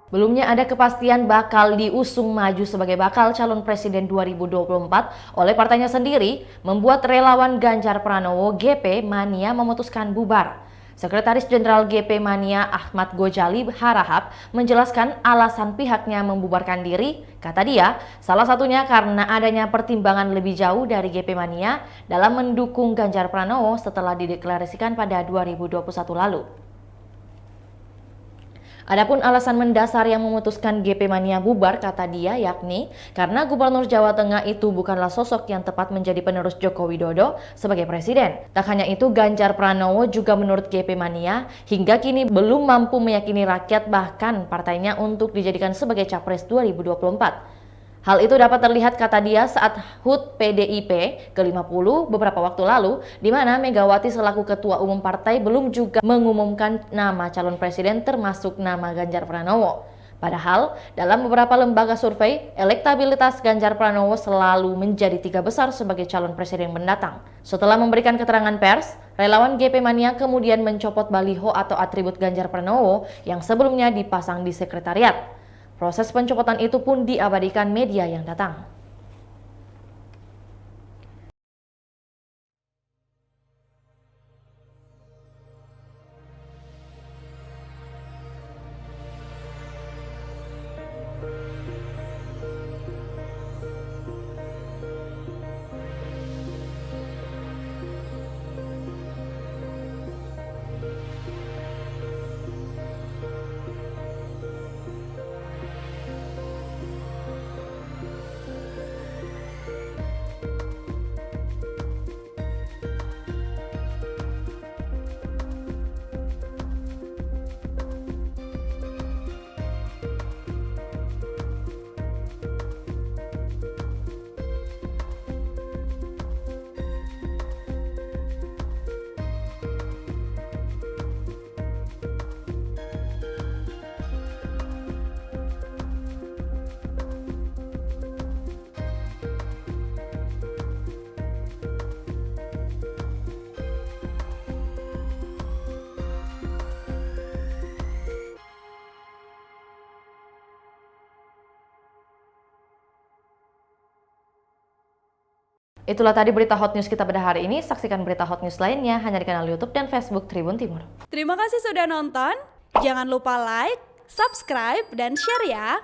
Belumnya ada kepastian bakal diusung maju sebagai bakal calon presiden 2024 oleh partainya sendiri, membuat relawan Ganjar Pranowo GP Mania memutuskan bubar. Sekretaris Jenderal GP Mania Ahmad Gojali Harahap menjelaskan alasan pihaknya membubarkan diri. Kata dia, salah satunya karena adanya pertimbangan lebih jauh dari GP Mania dalam mendukung Ganjar Pranowo setelah dideklarasikan pada 2021 lalu. Adapun alasan mendasar yang memutuskan GP Mania bubar, kata dia, yakni karena Gubernur Jawa Tengah itu bukanlah sosok yang tepat menjadi penerus Joko Widodo sebagai presiden. Tak hanya itu, Ganjar Pranowo juga menurut GP Mania hingga kini belum mampu meyakini rakyat bahkan partainya untuk dijadikan sebagai capres 2024. Hal itu dapat terlihat, kata dia, saat HUT PDIP ke-50 beberapa waktu lalu, di mana Megawati selaku Ketua Umum Partai belum juga mengumumkan nama calon presiden termasuk nama Ganjar Pranowo. Padahal, dalam beberapa lembaga survei, elektabilitas Ganjar Pranowo selalu menjadi 3 besar sebagai calon presiden mendatang. Setelah memberikan keterangan pers, relawan GP Mania kemudian mencopot baliho atau atribut Ganjar Pranowo yang sebelumnya dipasang di sekretariat. Proses pencopotan itu pun diabadikan media yang datang. Itulah tadi berita hot news kita pada hari ini. Saksikan berita hot news lainnya hanya di kanal YouTube dan Facebook Tribun Timur. Terima kasih sudah nonton. Jangan lupa like, subscribe, dan share ya.